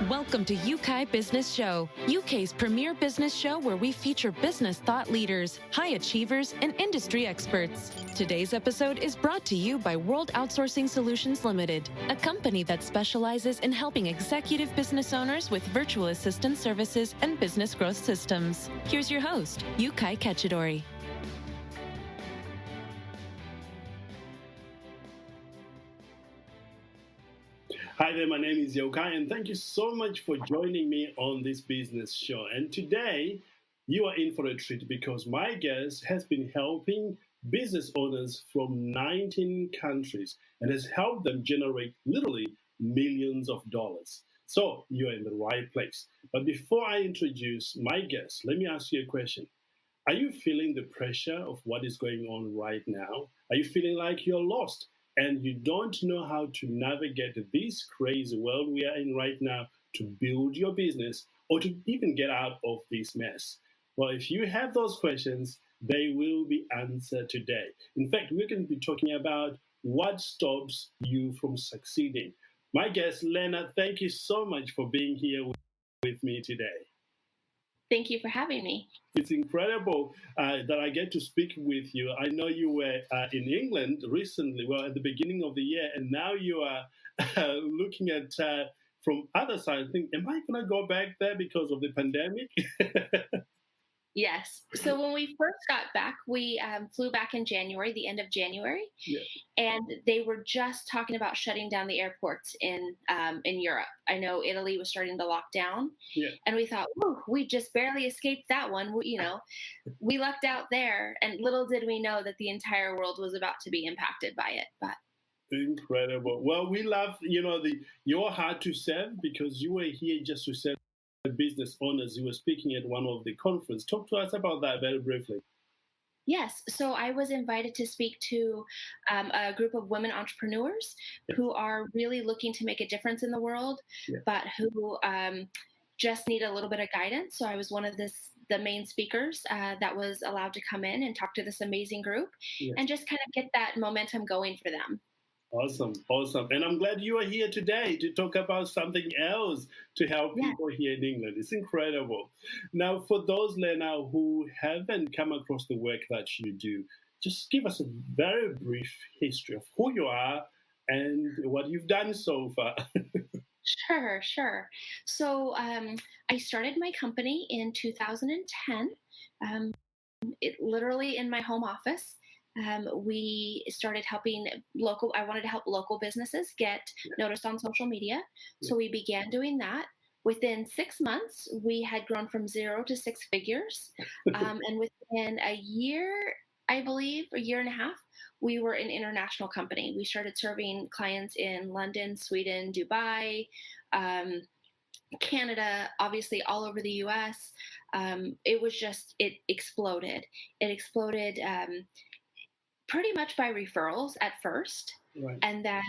Welcome to Yeukai Business Show, UK's premier business show where we feature business thought leaders, high achievers, and industry experts. Today's episode is brought to you by World Outsourcing Solutions Limited, a company that specializes in helping executive business owners with virtual assistant services and business growth systems. Here's your host, Yeukai Kechidori. Hi there, my name is Yeukai, and thank you so much for joining me on this business show. And today, you are in for a treat because my guest has been helping business owners from 19 countries and has helped them generate literally millions of dollars. So you're in the right place. But before I introduce my guest, let me ask you a question. Are you feeling the pressure of what is going on right now? Are you feeling like you're lost and you don't know how to navigate this crazy world we are in right now to build your business or to even get out of this mess? Well, if you have those questions, they will be answered today. In fact, we're going to be talking about what stops you from succeeding. My guest, Leanna, thank you so much for being here with me today. Thank you for having me. It's incredible that I get to speak with you. I know you were in England recently, well, at the beginning of the year, and now you are looking at from other side. I think, am I going to go back there because of the pandemic? Yes. So when we first got back, we flew back in January, the end of January, and they were just talking about shutting down the airports in Europe. I know Italy was starting to lock down, and we thought, we just barely escaped that one. We lucked out there, and little did we know that the entire world was about to be impacted by it. But incredible. Well, we love, your heart to serve because you were here just to serve business owners. You were speaking at one of the conference. Talk to us about that very briefly. Yes. So I was invited to speak to a group of women entrepreneurs who are really looking to make a difference in the world, but who just need a little bit of guidance. So I was one of the main speakers that was allowed to come in and talk to this amazing group and just kind of get that momentum going for them. Awesome. And I'm glad you are here today to talk about something else to help people here in England. It's incredible. Now, for those, Leanna, who haven't come across the work that you do, just give us a very brief history of who you are and what you've done so far. Sure. So I started my company in 2010, literally in my home office. We started helping I wanted to help local businesses get noticed on social media. So we began doing that. Within 6 months, we had grown from 0 to 6 figures. And within a year, I believe, a year and a half, we were an international company. We started serving clients in London, Sweden, Dubai, Canada, obviously all over the US. It exploded. It exploded pretty much by referrals at first. Right. And then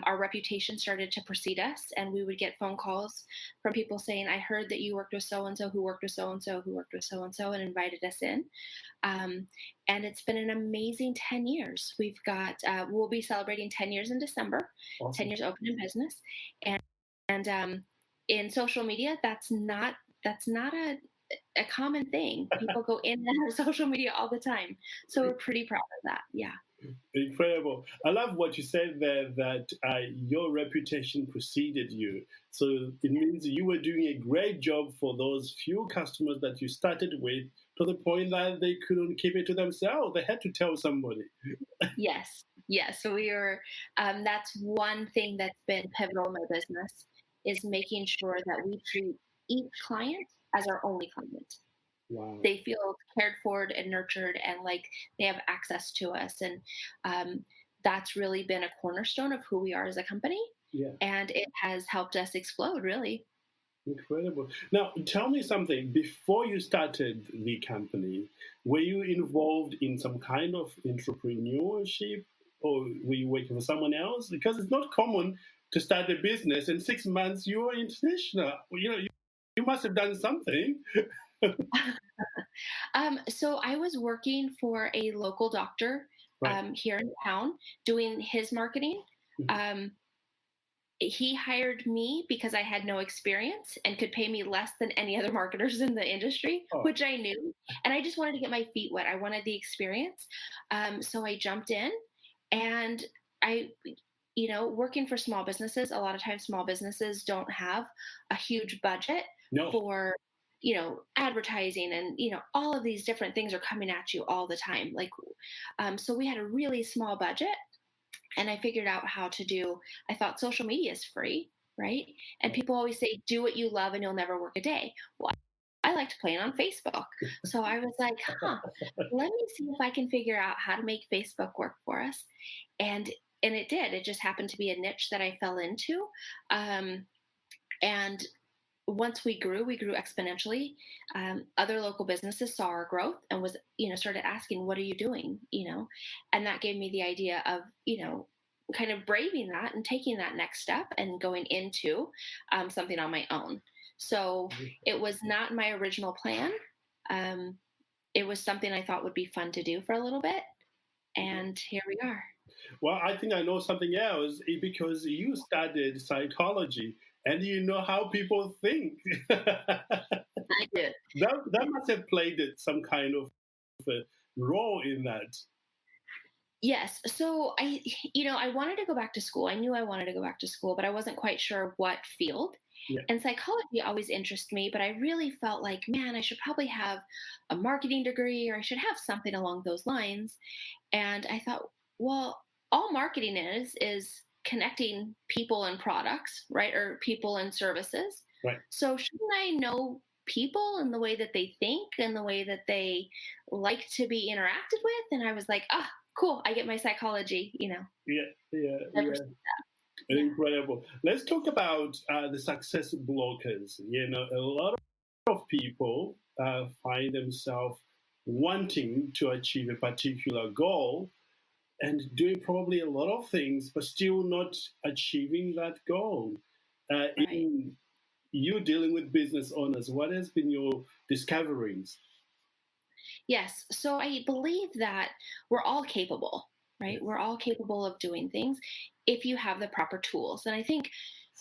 our reputation started to precede us, and we would get phone calls from people saying, I heard that you worked with so-and-so who worked with so-and-so who worked with so-and-so and invited us in. And it's been an amazing 10 years. We'll be celebrating 10 years in December, awesome. 10 years open in business. And in social media, that's not a common thing. People go in and out of social media all the time. So we're pretty proud of that. Yeah. Incredible. I love what you said there, that your reputation preceded you. So it means you were doing a great job for those few customers that you started with, to the point that they couldn't keep it to themselves. They had to tell somebody. Yes. So we were, that's one thing that's been pivotal in my business, is making sure that we treat each client as our only client. Wow. They feel cared for and nurtured and like they have access to us. And that's really been a cornerstone of who we are as a company. Yeah. And it has helped us explode, really. Incredible. Now, tell me something. Before you started the company, were you involved in some kind of entrepreneurship, or were you working for someone else? Because it's not common to start a business in 6 months you are international. You must have done something. So I was working for a local doctor here in town doing his marketing. he hired me because I had no experience and could pay me less than any other marketers in the industry, Oh, which I knew. And I just wanted to get my feet wet. I wanted the experience. So I jumped in, and I, working for small businesses, a lot of times small businesses don't have a huge budget no. for, advertising, and, all of these different things are coming at you all the time. So we had a really small budget, and I figured out how to do, I thought social media is free, right? And people always say, do what you love and you'll never work a day. Well, I liked playing on Facebook. So I was like, let me see if I can figure out how to make Facebook work for us. And it did. It just happened to be a niche that I fell into. And once we grew exponentially. Other local businesses saw our growth and started asking, what are you doing? And that gave me the idea of, kind of braving that and taking that next step and going into something on my own. So it was not my original plan. It was something I thought would be fun to do for a little bit. And here we are. Well, I think I know something else because you studied psychology and you know how people think. I did. That must have played some kind of role in that. Yes. So I wanted to go back to school. I knew I wanted to go back to school, but I wasn't quite sure what field. Yeah. And psychology always interested me, but I really felt like, man, I should probably have a marketing degree, or I should have something along those lines. And I thought, well, all marketing is connecting people and products, right? Or people and services. Right. So shouldn't I know people and the way that they think and the way that they like to be interacted with? And I was like, cool, I get my psychology, Yeah. Incredible. Let's talk about the success blockers. A lot of people find themselves wanting to achieve a particular goal and doing probably a lot of things, but still not achieving that goal. Right. In you dealing with business owners, what has been your discoveries? Yes. So I believe that we're all capable, right? We're all capable of doing things if you have the proper tools. And I think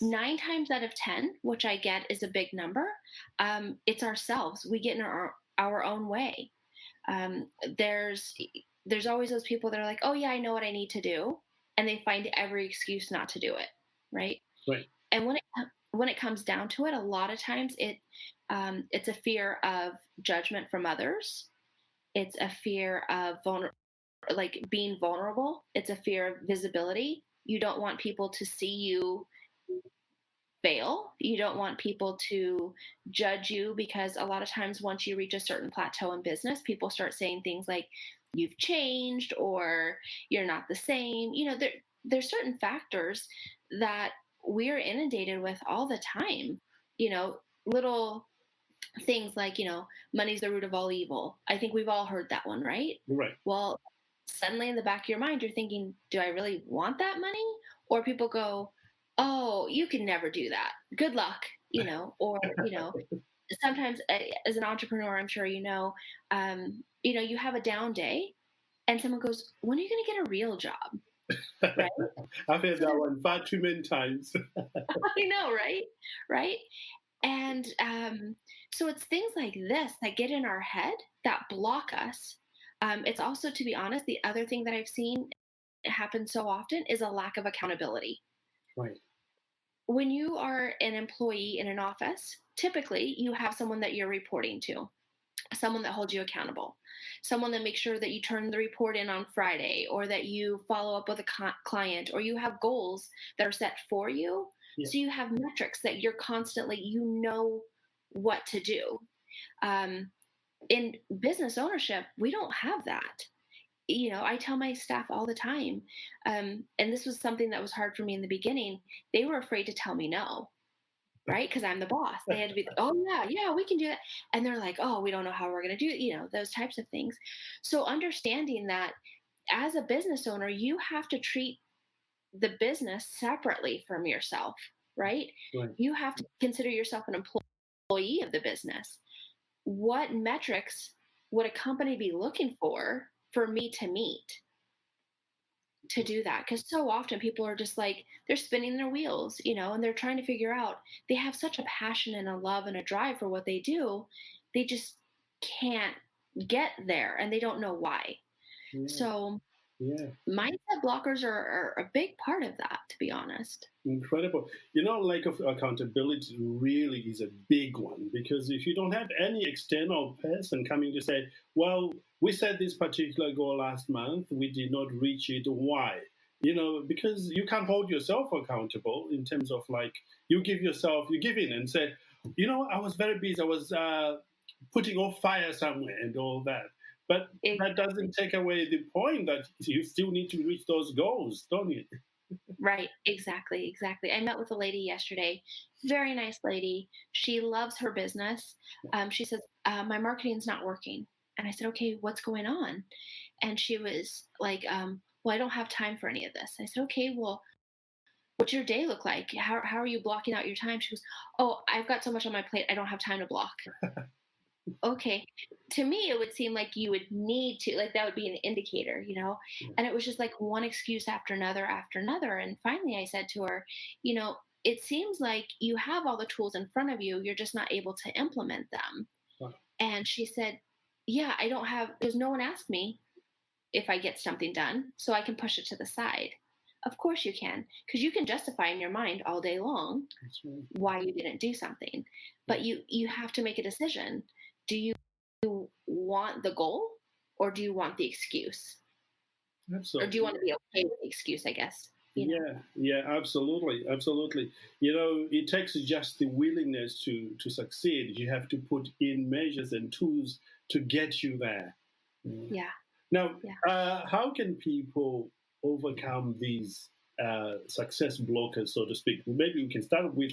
9 times out of 10, which I get is a big number, it's ourselves. We get in our own way. There's always those people that are like, oh yeah, I know what I need to do, and they find every excuse not to do it, right? Right. And when it comes down to it, a lot of times it's a fear of judgment from others. It's a fear of being vulnerable. It's a fear of visibility. You don't want people to see you fail. You don't want people to judge you, because a lot of times once you reach a certain plateau in business, people start saying things like, you've changed, or you're not the same. There's certain factors that we're inundated with all the time. Little things like, money's the root of all evil. I think we've all heard that one, right? Right. Well, suddenly in the back of your mind, you're thinking, do I really want that money? Or people go, oh, you can never do that. Good luck, or, sometimes as an entrepreneur, I'm sure you have a down day and someone goes, when are you going to get a real job? Right? I've heard that one far too many times. I know, right? Right. And so it's things like this that get in our head that block us. It's also, to be honest, the other thing that I've seen happen so often is a lack of accountability. Right. When you are an employee in an office, typically you have someone that you're reporting to, someone that holds you accountable, someone that makes sure that you turn the report in on Friday, or that you follow up with a client, or you have goals that are set for you. Yeah. So you have metrics that you're constantly, what to do. In business ownership, we don't have that. I tell my staff all the time, and this was something that was hard for me in the beginning. They were afraid to tell me no, right? Because I'm the boss. They had to be like, oh yeah, we can do that. And they're like, oh, we don't know how we're going to do it, those types of things. So understanding that as a business owner, you have to treat the business separately from yourself, right? Right. You have to consider yourself an employee of the business. What metrics would a company be looking for me to meet? to do that, because so often people are just like, they're spinning their wheels, and they're trying to figure out, they have such a passion and a love and a drive for what they do, they just can't get there and they don't know why. Yeah. So Yeah. mindset blockers are a big part of that, to be honest. Incredible. Lack of accountability really is a big one, because if you don't have any external person coming to say, well, we set this particular goal last month, we did not reach it, why? Because you can't hold yourself accountable in terms of like, you give in and say, I was very busy, I was putting off fire somewhere and all that. But that doesn't take away the point that you still need to reach those goals, don't you? Right. Exactly. I met with a lady yesterday, very nice lady. She loves her business. She says, my marketing's not working. And I said, okay, what's going on? And she was like, well, I don't have time for any of this. I said, okay, well, what's your day look like? How are you blocking out your time? She goes, oh, I've got so much on my plate, I don't have time to block. Okay. To me, it would seem like you would need to, like, that would be an indicator, And it was just like one excuse after another after another. And finally I said to her, it seems like you have all the tools in front of you, you're just not able to implement them. Wow. And she said, yeah, there's no one asked me if I get something done, so I can push it to the side. Of course you can, because you can justify in your mind all day long why you didn't do something. But you have to make a decision. Do you want the goal, or do you want the excuse? Absolutely. Or do you want to be okay with the excuse, I guess? Yeah, absolutely. It takes just the willingness to succeed. You have to put in measures and tools to get you there. Yeah. Now, how can people overcome these success blockers, so to speak? Maybe we can start with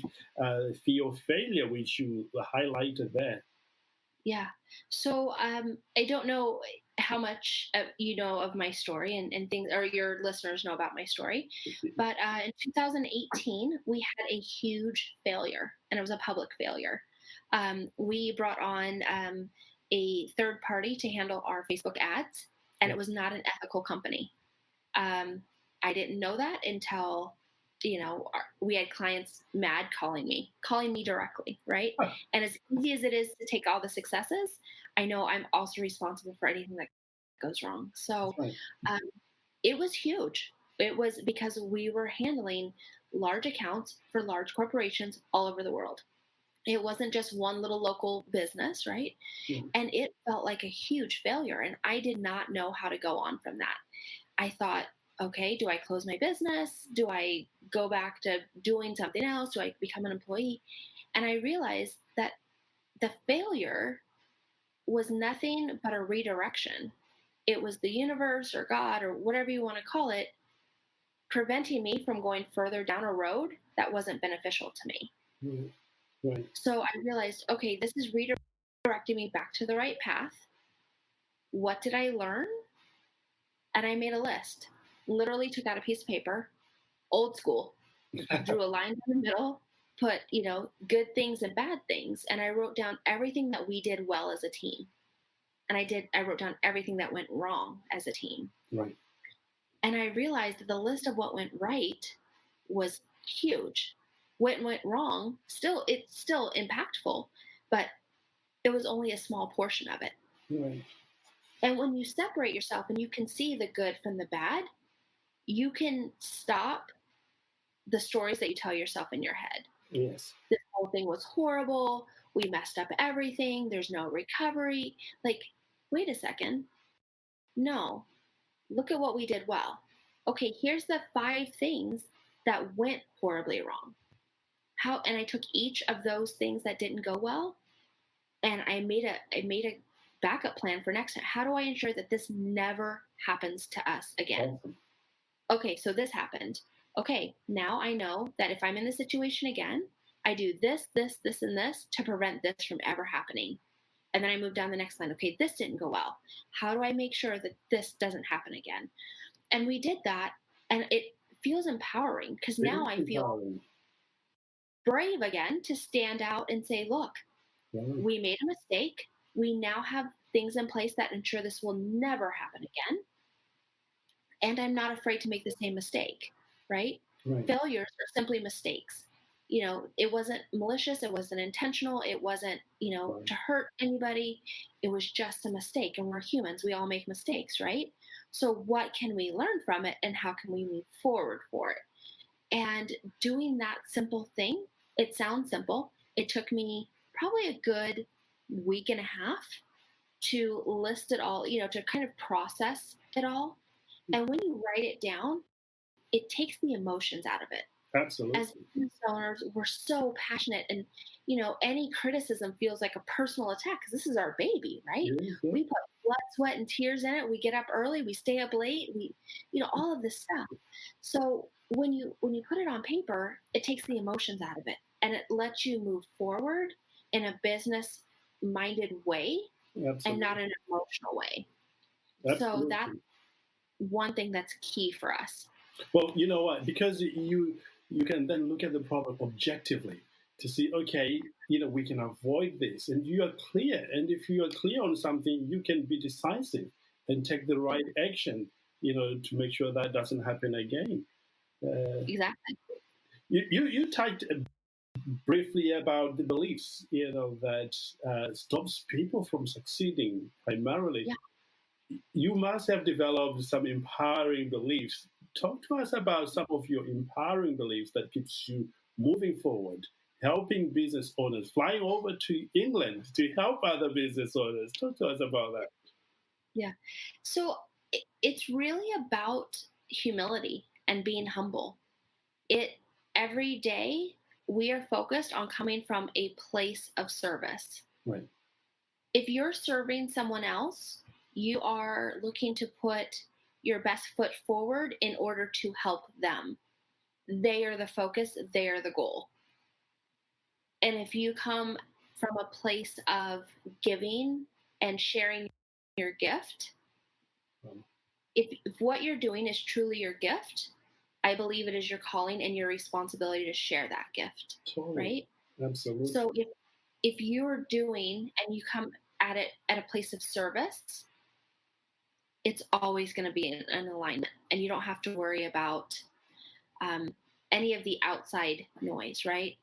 fear of failure, which you highlighted there. Yeah. So I don't know how much you know of my story and things, or your listeners know about my story. But in 2018, we had a huge failure, and it was a public failure. We brought on a third party to handle our Facebook ads, and it was not an ethical company. I didn't know that until we had clients mad calling me directly, right? Huh. And as easy as it is to take all the successes, I know I'm also responsible for anything that goes wrong. So it was huge. It was because we were handling large accounts for large corporations all over the world. It wasn't just one little local business, right? Yeah. And it felt like a huge failure. And I did not know how to go on from that. I thought, okay, do I close my business? Do I go back to doing something else? Do I become an employee? And I realized that the failure was nothing but a redirection. It was the universe or God or whatever you want to call it, preventing me from going further down a road that wasn't beneficial to me. Mm-hmm. Right. So I realized, okay, this is redirecting me back to the right path. What did I learn? And I made a list. Literally took out a piece of paper, old school, drew a line down the middle, put, good things and bad things. And I wrote down everything that we did well as a team. And I wrote down everything that went wrong as a team. Right. And I realized that the list of what went right was huge. What went wrong, it's still impactful, but it was only a small portion of it. Right. And when you separate yourself and you can see the good from the bad, you can stop the stories that you tell yourself in your head. Yes. This whole thing was horrible. We messed up everything. There's no recovery. Like, wait a second. No. Look at what we did well. Okay, here's the 5 things that went horribly wrong. And I took each of those things that didn't go well, and I made a backup plan for next time. How do I ensure that this never happens to us again? Awesome. Okay, so this happened. Okay, now I know that if I'm in this situation again, I do this, this, this, and this to prevent this from ever happening. And then I move down the next line. Okay, this didn't go well. How do I make sure that this doesn't happen again? And we did that, and it feels empowering, because now I feel brave again to stand out and say, look, we made a mistake. We now have things in place that ensure this will never happen again. and I'm not afraid to make the same mistake, right? Failures are simply mistakes. It wasn't malicious, it wasn't intentional, it wasn't, to hurt anybody. It was just a mistake, and we're humans. We all make mistakes, right? So what can we learn from it, and how can we move forward for it? And doing that simple thing, it sounds simple. It took me probably a good week and a half to list it all, to kind of process it all. And when you write it down, it takes the emotions out of it. Absolutely. As business owners, we're so passionate, and any criticism feels like a personal attack because this is our baby, right? Yeah. We put blood, sweat, and tears in it. We get up early, we stay up late, all of this stuff. So when you put it on paper, it takes the emotions out of it, and it lets you move forward in a business-minded way. Absolutely. And not an emotional way. Absolutely. So that's one thing that's key for us. Well, you know what? Because you can then look at the problem objectively to see, okay, we can avoid this, and you are clear. And if you are clear on something, you can be decisive and take the right action, to make sure that doesn't happen again. Exactly. You talked briefly about the beliefs, that stops people from succeeding primarily. Yeah. You must have developed some empowering beliefs. Talk to us about some of your empowering beliefs that keeps you moving forward, helping business owners, flying over to England to help other business owners. Talk to us about that. Yeah. So it's really about humility and being humble. Every day we are focused on coming from a place of service. Right. If you're serving someone else, you are looking to put your best foot forward in order to help them. They are the focus, they are the goal. And if you come from a place of giving and sharing your gift, if what you're doing is truly your gift, I believe it is your calling and your responsibility to share that gift. Totally. Right? Absolutely. So if you're doing and you come at it at a place of service, it's always going to be in an alignment, and you don't have to worry about any of the outside noise, right?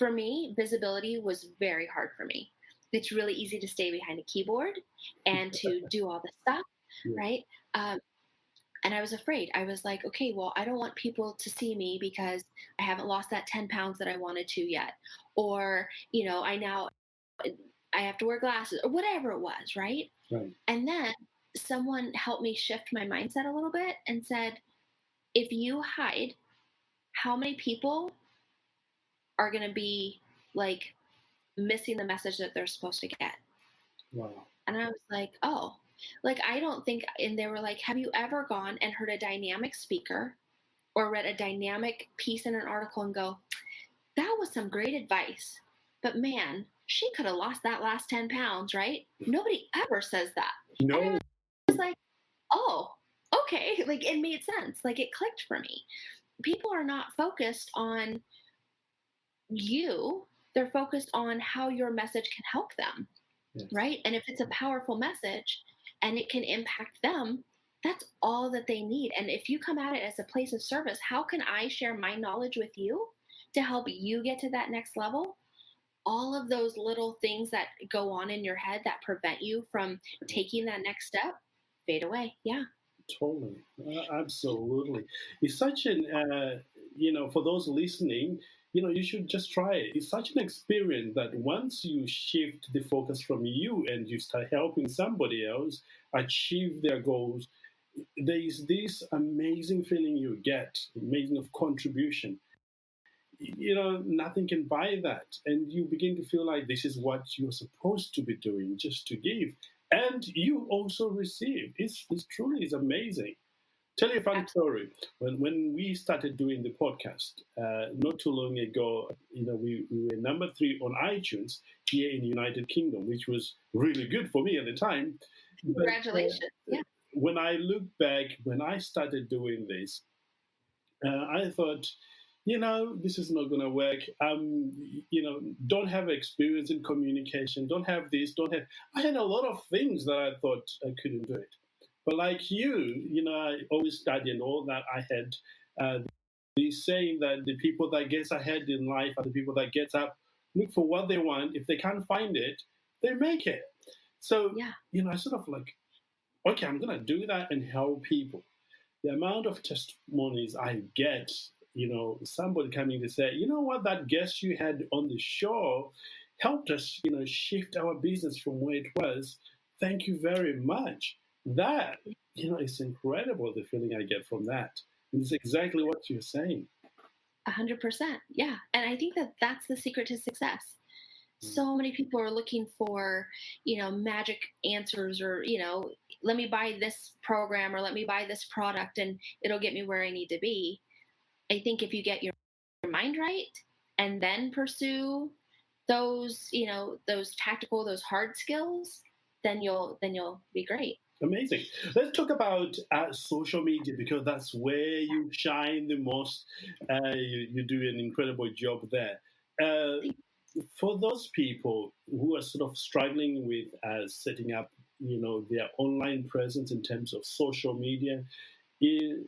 For me, visibility was very hard for me. It's really easy to stay behind a keyboard and to do all this stuff, right? And I was afraid. I was like, okay, well, I don't want people to see me because I haven't lost that 10 pounds that I wanted to yet. Or, I have to wear glasses, or whatever it was, right? And then someone helped me shift my mindset a little bit and said, if you hide, how many people are going to be like missing the message that they're supposed to get? Wow. And I was like, oh, like, I don't think, and they were like, have you ever gone and heard a dynamic speaker or read a dynamic piece in an article and go, that was some great advice, but man, she could have lost that last 10 pounds, right? Nobody ever says that. No. And I was like, oh, okay. Like, it made sense. Like, it clicked for me. People are not focused on you. They're focused on how your message can help them, right? And if it's a powerful message and it can impact them, that's all that they need. And if you come at it as a place of service, how can I share my knowledge with you to help you get to that next level? All of those little things that go on in your head that prevent you from taking that next step fade away. Yeah. Totally. Absolutely. It's such an, for those listening, you should just try it. It's such an experience that once you shift the focus from you and you start helping somebody else achieve their goals, there is this amazing feeling you get, amazing of contribution. Nothing can buy that. And you begin to feel like this is what you're supposed to be doing, just to give. And you also receive. It's truly is amazing. Tell you a funny story. When we started doing the podcast, not too long ago, we were number 3 on iTunes here in the United Kingdom, which was really good for me at the time. Congratulations. But, when I look back, when I started doing this, I thought, this is not going to work. Don't have experience in communication, don't have this, I had a lot of things that I thought I couldn't do it. But like I always study and all that. I had this saying that the people that gets ahead in life are the people that gets up, look for what they want. If they can't find it, they make it. So, I sort of like, okay, I'm going to do that and help people. The amount of testimonies I get, somebody coming to say, you know what, that guest you had on the show helped us, shift our business from where it was. Thank you very much. That, it's incredible, the feeling I get from that. And it's exactly what you're saying. 100%. Yeah. And I think that that's the secret to success. So many people are looking for, magic answers or, let me buy this program or let me buy this product and it'll get me where I need to be. I think if you get your mind right and then pursue those, those tactical, those hard skills, then you'll be great. Amazing. Let's talk about social media, because that's where you shine the most. You do an incredible job there. For those people who are sort of struggling with setting up, their online presence in terms of social media, in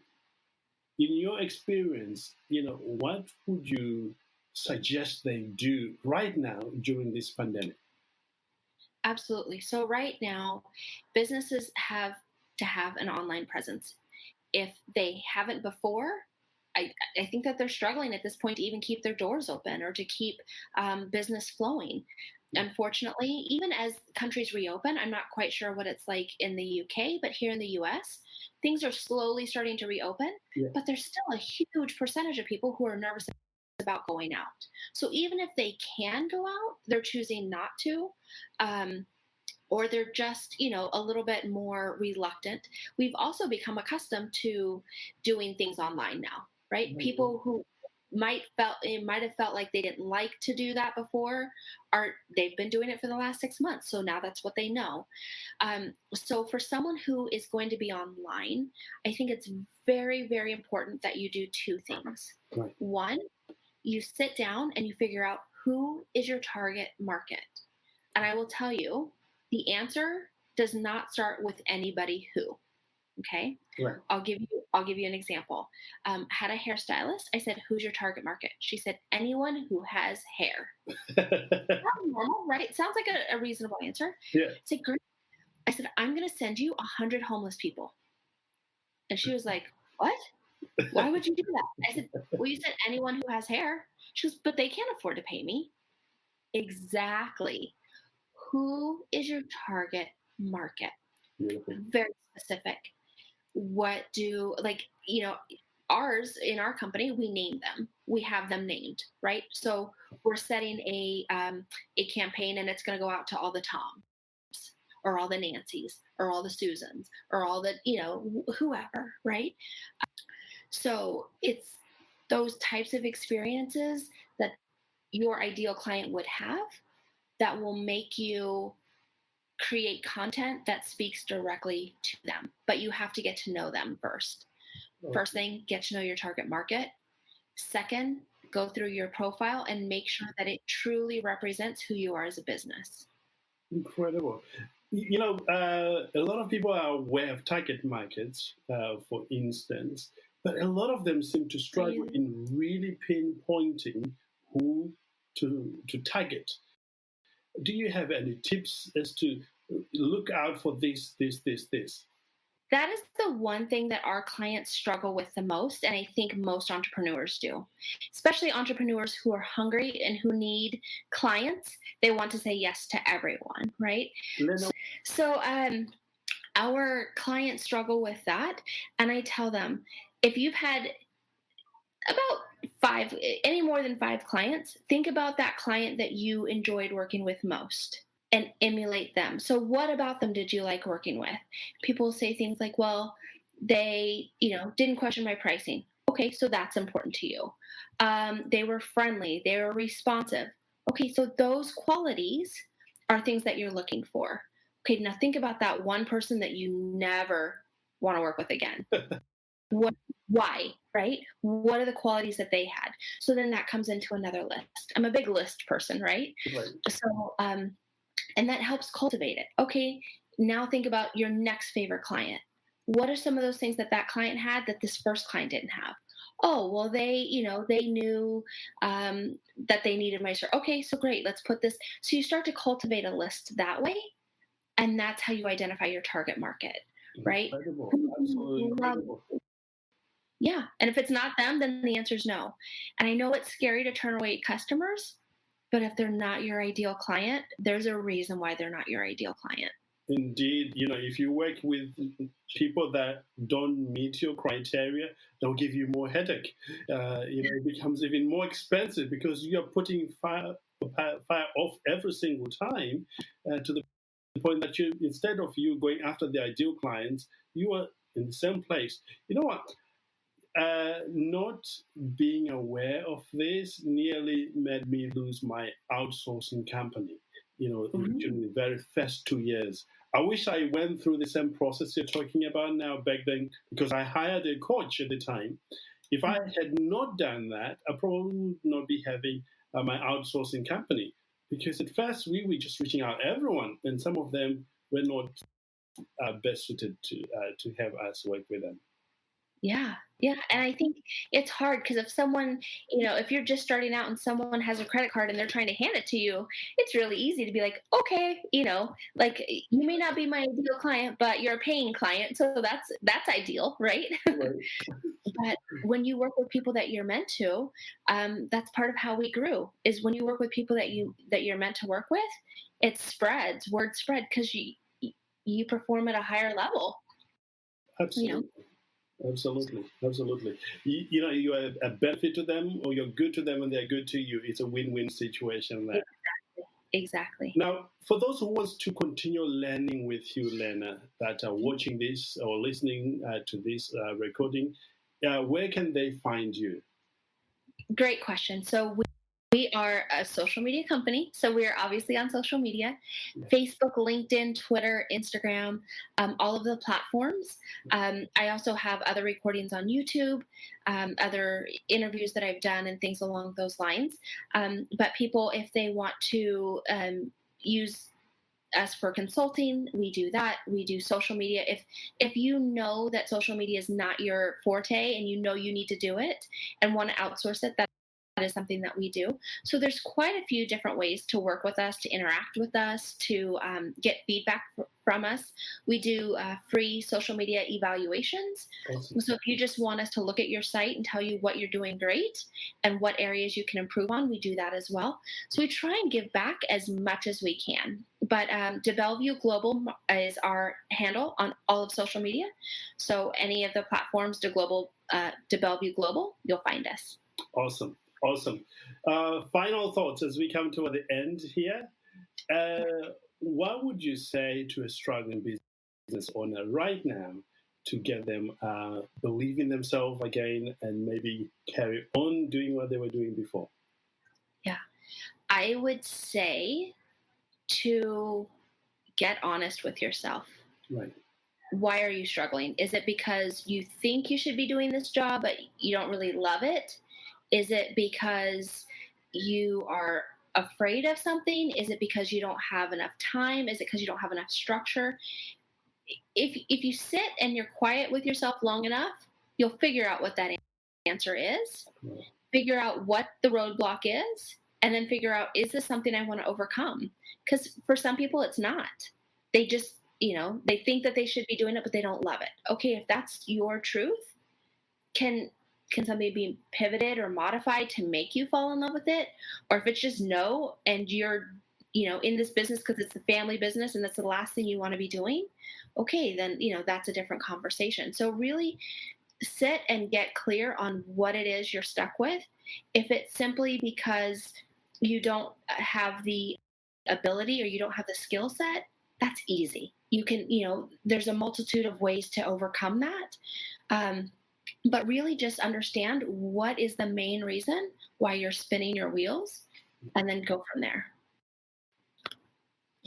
your experience, what would you suggest they do right now during this pandemic? Absolutely. So right now, businesses have to have an online presence. If they haven't before, I think that they're struggling at this point to even keep their doors open or to keep business flowing. Unfortunately, even as countries reopen, I'm not quite sure what it's like in the UK, but here in the US, things are slowly starting to reopen, but there's still a huge percentage of people who are nervous about going out. So even if they can go out, they're choosing not to, or they're just, a little bit more reluctant. We've also become accustomed to doing things online now, right? Mm-hmm. People who might have felt like they didn't like to do that before, they've been doing it for the last 6 months. So now that's what they know. So for someone who is going to be online, I think it's very, very important that you do two things. Right. One, you sit down and you figure out who is your target market. And I will tell you, the answer does not start with anybody who. Okay. Right. I'll give you an example. Had a hairstylist. I said, "Who's your target market?" She said, "Anyone who has hair." That's normal, right? Sounds like a reasonable answer. Yeah. I said, "Great." I said, "I'm going to send you 100 homeless people." And she was like, "What? Why would you do that?" I said, "Well, you said anyone who has hair." She goes, "But they can't afford to pay me." Exactly. Who is your target market? Beautiful. Very specific. What do, ours, in our company, we name them. We have them named, right? So we're setting a campaign, and it's going to go out to all the Toms or all the Nancys or all the Susans or all the, whoever, right? So it's those types of experiences that your ideal client would have that will make you create content that speaks directly to them. But you have to get to know them first. Okay. First thing, get to know your target market. Second, go through your profile and make sure that it truly represents who you are as a business. Incredible. A lot of people are aware of target markets, for instance, but a lot of them seem to struggle in really pinpointing who to target. Do you have any tips as to look out for this? That is the one thing that our clients struggle with the most, and I think most entrepreneurs do, especially entrepreneurs who are hungry and who need clients. They want to say yes to everyone, right? So our clients struggle with that, and I tell them, if you've had about any more than 5 clients, think about that client that you enjoyed working with most and emulate them. So what about them did you like working with? People say things like, well, they, didn't question my pricing. Okay, so that's important to you. They were friendly. They were responsive. Okay, so those qualities are things that you're looking for. Okay, now think about that one person that you never want to work with again. Why, right? What are the qualities that they had? So then that comes into another list. I'm a big list person, right? So, and that helps cultivate it. Okay, now think about your next favorite client. what are some of those things that client had that this first client didn't have? Oh, well, they knew that they needed my service. Okay, so great, let's put this. So you start to cultivate a list that way, and that's how you identify your target market, right? Incredible, absolutely incredible. Yeah, and if it's not them, then the answer is no. And I know it's scary to turn away customers, but if they're not your ideal client, there's a reason why they're not your ideal client. Indeed, if you work with people that don't meet your criteria, they'll give you more headache. It becomes even more expensive because you are putting fire off every single time to the point that instead of you going after the ideal clients, you are in the same place. You know what? Not being aware of this nearly made me lose my outsourcing company, during the very first 2 years. I wish I went through the same process you're talking about now back then, because I hired a coach at the time. If I had not done that, I probably would not be having my outsourcing company, because at first we were just reaching out to everyone, and some of them were not best suited to have us work with them. Yeah. And I think it's hard because if someone, if you're just starting out and someone has a credit card and they're trying to hand it to you, it's really easy to be like, okay, like you may not be my ideal client, but you're a paying client. So that's ideal, right? Right. But when you work with people that you're meant to, that's part of how we grew, is when you work with people that you're meant to work with, word spread because you perform at a higher level. Absolutely. Absolutely. You are a benefit to them, or you're good to them and they're good to you. It's a win-win situation there. Exactly. Now, for those who want to continue learning with you, Leanna, that are watching this or listening to this recording, where can they find you? Great question. So we are a social media company. So we are obviously on social media, Facebook, LinkedIn, Twitter, Instagram, all of the platforms. I also have other recordings on YouTube, other interviews that I've done and things along those lines. But people, if they want to use us for consulting, we do that. We do social media. If you know that social media is not your forte and you need to do it and want to outsource it, that is something that we do. So there's quite a few different ways to work with us, to interact with us, to get feedback from us. We do free social media evaluations. Awesome. So if you just want us to look at your site and tell you what you're doing great and what areas you can improve on, we do that as well. So we try and give back as much as we can. But DeBellevue Global is our handle on all of social media. So any of the platforms, DeBellevue Global, you'll find us. Awesome. Final thoughts as we come to the end here. What would you say to a struggling business owner right now to get them believe in themselves again and maybe carry on doing what they were doing before? Yeah, I would say to get honest with yourself. Right. Why are you struggling? Is it because you think you should be doing this job, but you don't really love it? Is it because you are afraid of something? Is it because you don't have enough time? Is it because you don't have enough structure? If you sit and you're quiet with yourself long enough, you'll figure out what that answer is, figure out what the roadblock is, and then figure out, is this something I want to overcome? Because for some people, it's not. They just, they think that they should be doing it, but they don't love it. Okay, if that's your truth, can something be pivoted or modified to make you fall in love with it? Or if it's just no, and you're, in this business because it's a family business and that's the last thing you want to be doing, okay, then, that's a different conversation. So really sit and get clear on what it is you're stuck with. If it's simply because you don't have the ability or you don't have the skill set, that's easy. You can, there's a multitude of ways to overcome that. But really just understand what is the main reason why you're spinning your wheels and then go from there.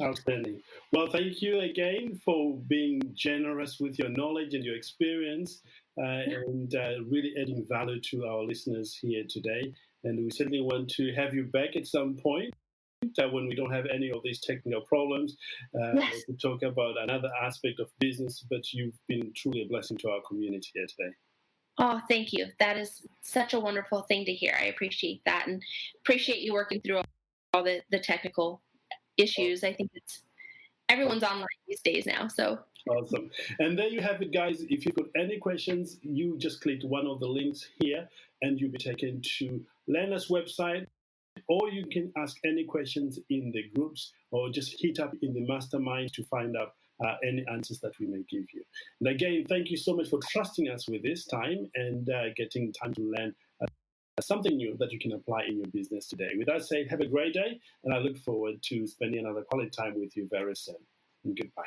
Outstanding. Well, thank you again for being generous with your knowledge and your experience and really adding value to our listeners here today. And we certainly want to have you back at some point when we don't have any of these technical problems Yes. to talk about another aspect of business. But you've been truly a blessing to our community here today. Oh, thank you. That is such a wonderful thing to hear. I appreciate that and appreciate you working through all the technical issues. I think everyone's online these days now. So awesome. And there you have it, guys. If you've got any questions, you just click one of the links here and you'll be taken to Leanna's website, or you can ask any questions in the groups or just hit up in the mastermind to find out any answers that we may give you. And again, thank you so much for trusting us with this time and getting time to learn something new that you can apply in your business today. With that said, have a great day, and I look forward to spending another quality time with you very soon. And goodbye.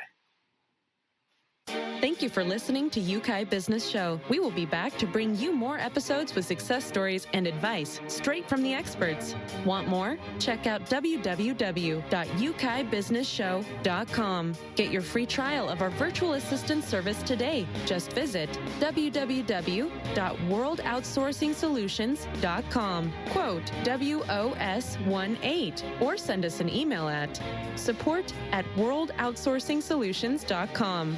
Thank you for listening to Yeukai Business Show. We will be back to bring you more episodes with success stories and advice straight from the experts. Want more? Check out www.yeukaibusinessshow.com. Get your free trial of our virtual assistant service today. Just visit www.worldoutsourcingsolutions.com. Quote WOS18 or send us an email at support@worldoutsourcingsolutions.com.